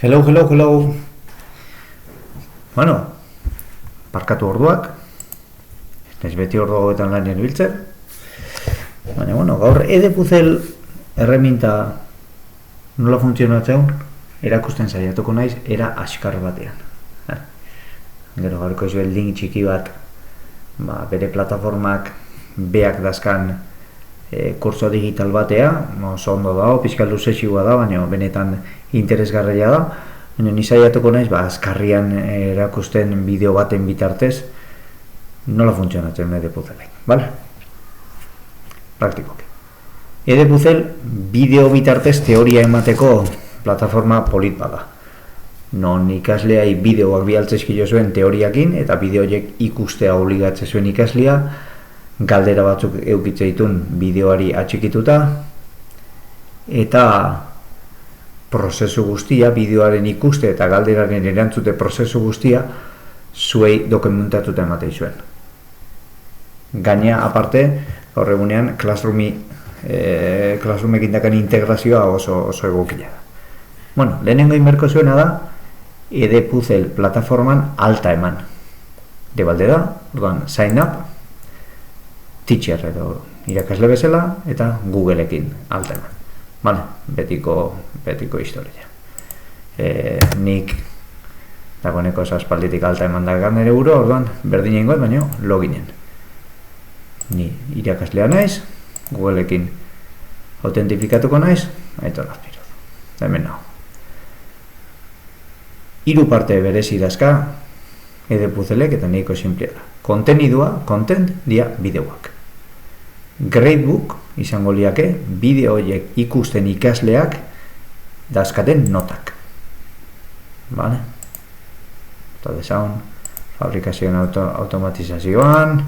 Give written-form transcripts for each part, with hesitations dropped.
Hello, hello, hello. Bueno, parkatu orduak. Ez beti ordu hauetan lanien biltzen. Baina, bueno, gaur edepuzel erreminta nola funtzionatzen erakusten saiatuko naiz era askar batean. Gero gaurko ez link txiki bat bere plataformak beak dazkan kurso digital batea, oso ondo dago, pixka luzexigua da, baina benetan interesgarria da. Baina ni saiatuko naiz, azkarrian erakusten bideo baten bitartez nola funtzionatzen edepuzelek, bale? Praktikoki. Edepuzel bideo bitartez teoria emateko plataforma polit bada. Non ikasleai bideoak bialtzezkilo zuen teoriakin eta bideoiek ikustea obligatze zuen ikaslea, galdera batzuk eukitze ditun bideoari atxikituta eta prozesu guztia, bideoaren ikuste eta galderaren erantzute prozesu guztia zuei dokumentatuta ematei zuen. Gaina aparte, gaur egunean Classroomekin dakan integrazioa oso egokia da. Bueno, lehenengo inberko zuena da edepuzel plataforman alta eman. Debalde da, orduan, sign up, teacher edo irakasle bezala eta Googleekin alta eman. Vale, betiko historia. Nik dagoeneko aspalditik alta eman dagan ere buru, orduan, berdinen goet, baina loginen. Ni irakaslea naiz, Googleekin autentifikatuko naiz, eta lazpiru. Hemen nago. 3 parte berezi dazka edepuzelek eta nahiko simplea da. Content dia bideoak. Gradebook izango liake bideo horiek ikusten ikasleak dazkaten notak. Vale? Eta desaun, fabrikazioan automatizazioan,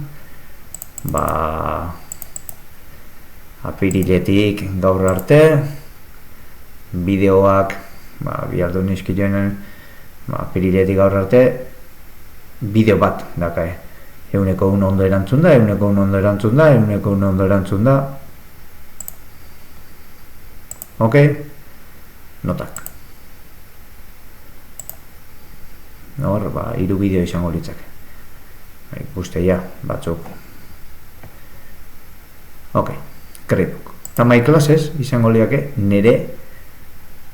apiriletik gaur arte, bideoak, bialdu nizkiloen, apiriletik gaur arte, bideo bat dakae. Euneko ondo erantzun da, euneko ondo erantzun da, euneko ondo erantzun da. Ok? Notak. Hor, 3 bideo izango litzake. Ikuste batzuk. Ok, gradebook. Eta my classes izango liake nere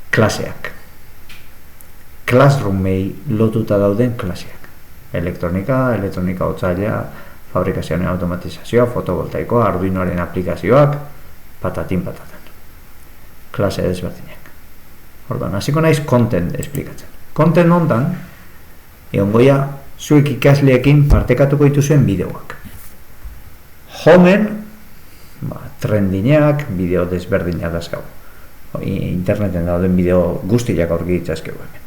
klaseak. Classroomei lotuta dauden klaseak. Elektronika hotzailea, fabrikazioaren automatizazioa, fotovoltaikoa, Arduinoaren aplikazioak, patatin. Klase desberdinak. Orduan, hasiko naiz content esplikatzen. Content hontan, egongoia zuek ikasleekin partekatuko dituzuen bideoak. Homen, trendineak, bideo desberdinak dazkau. Interneten dauden bideo guztiak aurki ditzazkegu hemen.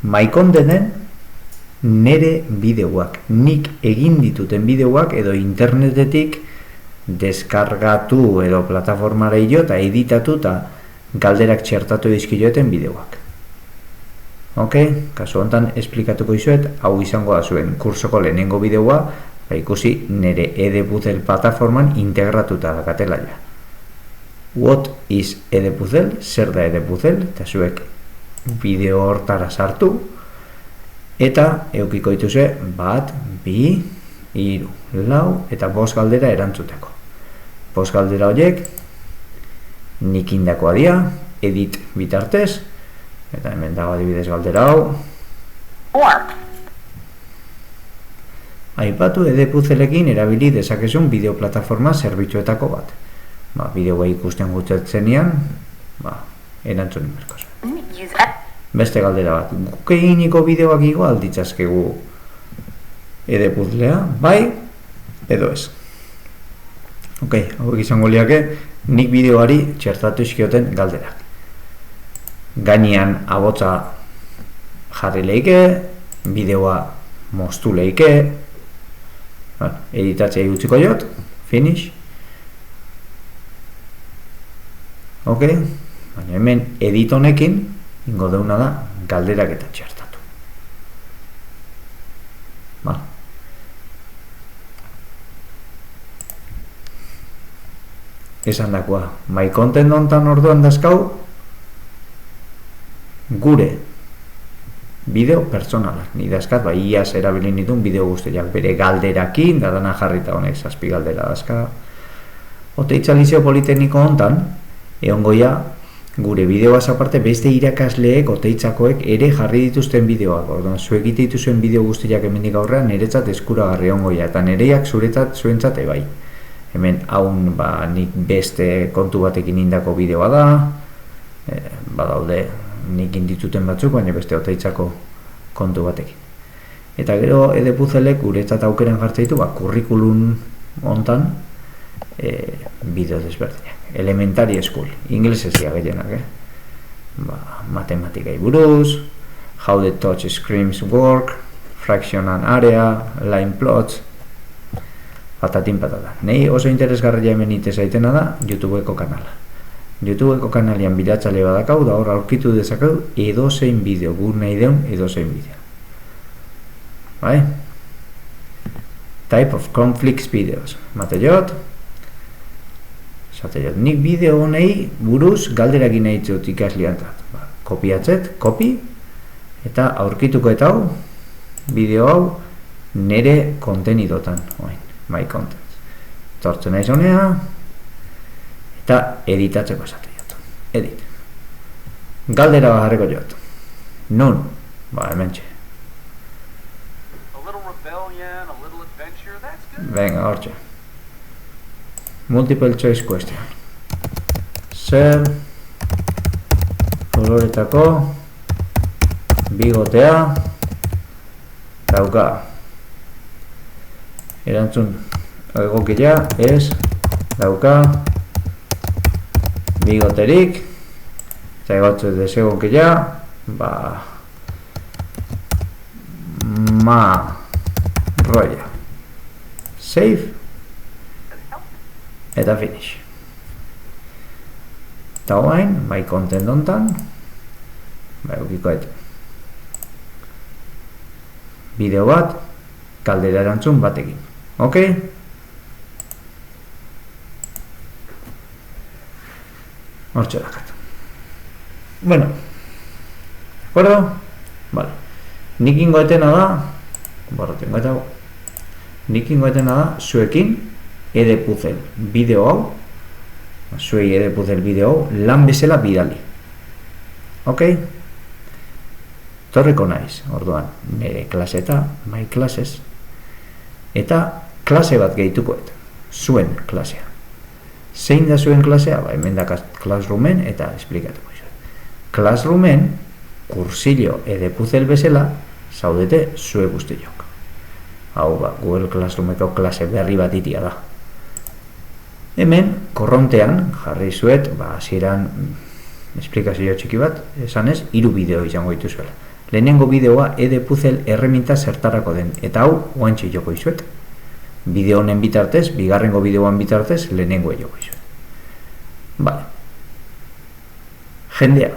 My contenten, nere bideoak, nik egin dituten bideoak edo internetetik deskargatu edo plataformara hilo eta editatu eta galderak txertatu dizkioten bideoak. Ok, kasu honetan esplikatuko izuet, hau izango da zuen kursoko lehenengo bideoa, ikusi nere edepuzel plataforman integratuta dakatela ja. What is edepuzel? Zer da edepuzel? Eta zuek bideo hortara sartu eta eukiko dituzue 1, 2, 3, 4 eta 5 galdera erantzuteko. 5 galdera horiek nik indakoa dira, edit bitartez, eta hemen dago adibidez galdera hau. Aipatu edepuzelekin erabili dezakezun bideo plataforma zerbitzuetako bat. Bideoa ikusten gutzetzenean, erantzun inberko zuen. Beste galdera bat, guk eginiko bideoak igual ditzazkegu edepuzlea, bai edo ez. Ok, hauek izango liake nik bideoari txertatu izkioten galderak. Gainean abotza jarri leike, bideoa moztu leike, editatzea utziko jot, finish. Ok, baina hemen edit honekin ingo deuna da galderak eta txertatu. Esan dakoa, my content hontan orduan dazkau gure bideo pertsonalak. Ni dazkat, iaz erabilin ditun bideo guztiak, bere galderakin, da dana jarrita honek 7 galdera dazka. Oteitza Politekniko hontan, egongoia, gure bideoaz aparte beste irakasleek, oteitzakoek ere jarri dituzten bideoak. Orduan, zuek dituzuen bideo guztiak hemendik aurrean niretzat eskuragarri egongoia, eta nireak zuentzat ebai. Hemen haun nik beste kontu batekin indako bideoa da, badaude nik indituten batzuk, baina beste oteitzako kontu batekin. Eta gero edepuzelek guretzat aukeran jartzen ditu, kurrikulum hontan bideo desberdinak. Elementary School, inglesez dira gehienak, matematikai buruz, how the touch screens work, fraction and area, line plots, patatin patata. Nei oso interesgarria hemen ite zaitena da YouTubeko kanala. YouTubeko kanalian bilatzale badakau, da hor aurkitu dezakau edozein bideo, gur nahi deun edozein bideo. Bai? Type of conflicts videos. Mateiot, nik bideo honei buruz galderak nahi dut ikasliantzat. Kopiatzet, kopi, eta aurkituko eta hau, bideo hau, nere kontenidotan, my contents. Tortzen naiz honea, eta editatzeko esate jot. Edit. Galdera bajarreko jot. Nun, hementxe. Venga, hortxe. Multiple choice question. Zer koloretako bigotea dauka. Erantzun egokia ez dauka bigoterik. Eta egotzu desegokia roia. Save eta finish. Eta hoain, my content ontan, eukikoet bideo bat, kaldera erantzun batekin. Ok? Hortxe dakat. Bueno, acuerdo? Vale. Nik ingoetena da, zuekin edepuzel bideo hau, zuei edepuzel bideo hau, lan bezala bidali. Ok? Torriko naiz, orduan, nire klaseta, my classes, eta klase bat gehitukoet, zuen klasea. Zein da zuen klasea? Hemen da Classroomen eta esplikatuko izan. Classroomen, kursillo edepuzel bezala, zaudete zue guztiok. Hau Google Classroomeko klase berri bat itia da. Hemen, korrontean, jarri zuet, hasieran esplikazio txiki bat, esanez, 3 bideo izango dituzuela. Lehenengo bideoa edepuzel erreminta zertarako den, eta hau, oantxe joko izuet. Bideo honen bitartez, bigarrengo bideoan bitartez, lehenengo joko izuet. Vale. Jendea,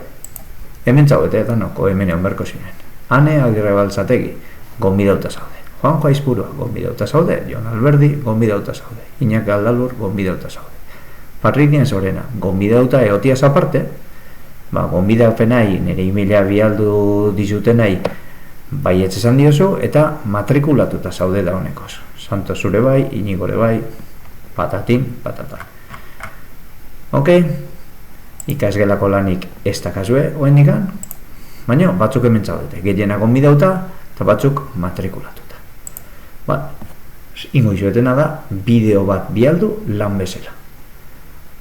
hemen zaudete eta noko hemen egon berko zinen. Ane Agirre Baltzategi, gonbidauta zaude. Juanjo Aizpurua, gonbidauta zaude. Jon Alberdi, gonbidauta zaude. Iñaki Aldalur, gonbidauta zaude. Patrikien Zorena, gonbidauta egotiaz aparte, gonbidaupenai, nire emaila bialdu dizutenai, baietz esan diozu, eta matrikulatuta zaude da honekoz. Santo zure bai, Iñigore bai, patatin, patata. Ok, ikasgelako lanik ez dakazue, oendikan, baina batzuk hemen zaudete, gehiena gonbidauta, eta batzuk matrikulatuta. Ingo izuetena da, bideo bat bialdu lan bezala.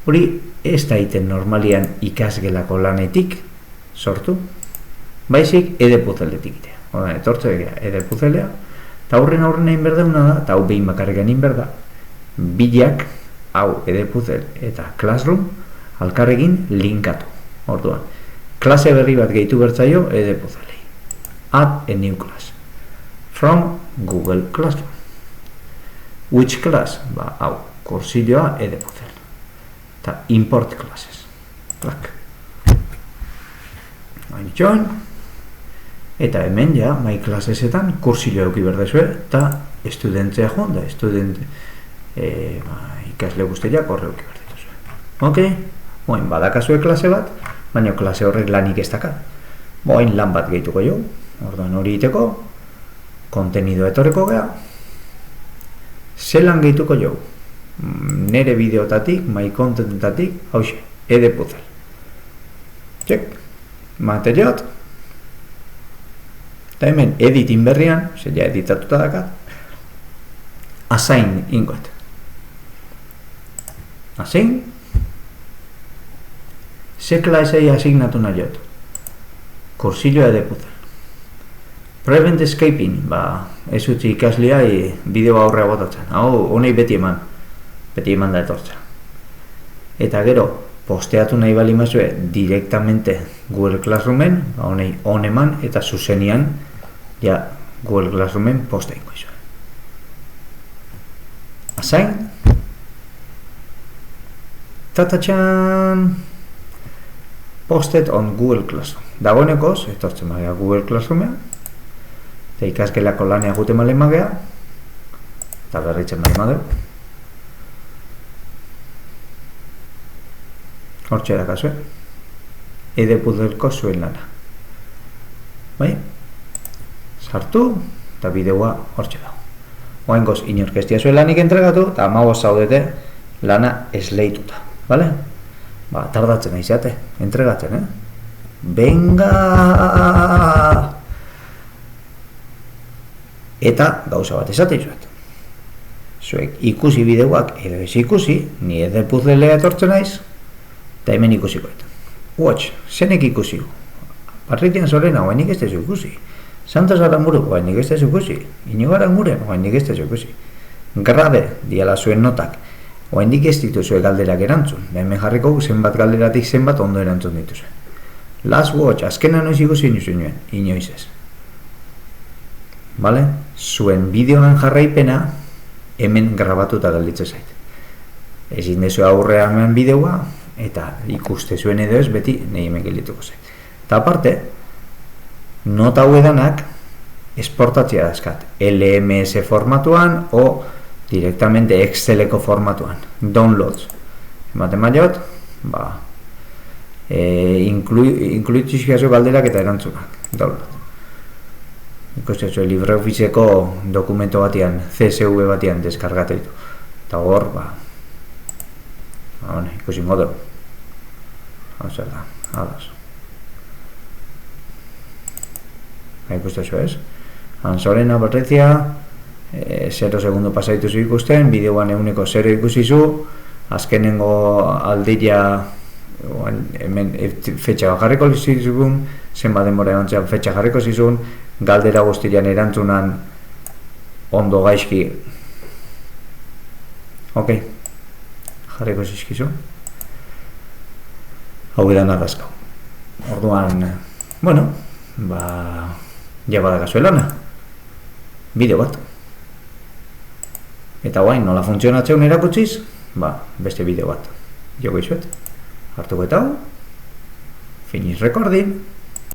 Hori ez da iten normalian ikasgelako lanetik sortu, baizik edepuzeletik itea. Etortze dira edepuzelea, eta aurren egin berdeuna da, eta hau behin bakarrikan egin berda, bilak, hau edepuzel eta Classroom, alkarrekin linkatu. Orduan, klase berri bat gehitu bertzaio edepuzelei. Add a new class. From Google Classroom. Which class? Hau, kursilloa edepuzel. Eta import classes. Klak. Join. Eta hemen ja, my classesetan kursilloa euki berdezue, eta estudentzea joan da, ikasle guztiak horre euki berdezue. Ok? Badakazue klase bat, baina klase horrek lanik ez daka. Lan bat gehituko jo, Orduan hori iteko, kontenido etorreko gea, zelan gehituko jau. Nere bideotatik, my contentatik, hauxe, edepuzel. Txek, materiot, eta hemen editin berrian, ja editatuta dakat, assign ingot. Assign, ze klasei asignatu nahiot. Kursillo edepuzel. Prevent escaping, ez utzi ikaslea bideoa aurrea botatzen. Hau, honei beti eman da etortza. Eta gero, posteatu nahi bali mazue direktamente Google Classroomen, honei on eman eta zuzenian ja Google Classroomen posta ingo izue. Assign. Tatatxan. Posted on Google Classroom. Dagoenekoz, etortzen magea Google Classroomea, eta ikasgelako lanea gute malen magea, eta berritzen malen magea. Hortxe dakazue, edepuzelko zuen lana. Bai? Sartu, eta bideoa hortxe da. Oaingoz, inorkestia zuen lanik entregatu, eta amagoz zaudete lana esleituta. Bale? Tardatzen aizeate, entregatzen, Venga! Eta gauza bat esate izuet. Zuek ikusi bideoak edo ez ikusi, ni edepuzelea etortzen naiz, eta hemen ikusikoet. Watch, zenek ikusi. Parritian Zorena, oainik ez tezu ikusi. Santos Aramburu, oainik ez tezu ikusi. Inigo Aranguren, oainik ez tezu ikusi. Grabe, diala zuen notak, oainik ez dituzue galderak erantzun. Hemen jarriko zenbat galderatik zenbat ondo erantzun dituzue. Last watch, azkena noiz ikusi inoiz ez. Vale? Zuen bideoan jarraipena hemen grabatuta galditzen zait. Ezin dezu aurrean hemen bideoa eta ikuste zuen edo ez beti nahi hemen geldituko zait. Eta aparte, nota hau edanak esportatzea dazkat. LMS formatuan o directamente Exceleko formatuan. Downloads. Ematen maiot, inkluitizkiazo galderak eta erantzunak. Download. Ikusten LibreOfficeko dokumento batean, CSV batean deskargatu ditu. Eta hor, ikusi modu. Hau zer da, ados. Ikusten ez? Zorena, Patricia, 0 segundo pasaituzu ikusten, bideoan eguneko 0 ikusizu, azkenengo aldila hemen fetxa jarriko zizun, zenbat denbora egontzean fetxa jarriko zizun, galdera guztian erantzunan ondo gaizki. Ok, jarriko zizkizu. Hau edan arrazkau. Orduan, ja badakazue lana. Bideo bat. Eta guain, nola funtzionatzeun erakutsiz, beste bideo bat. Joko izuet. Hartuko eta hau. Finish recording.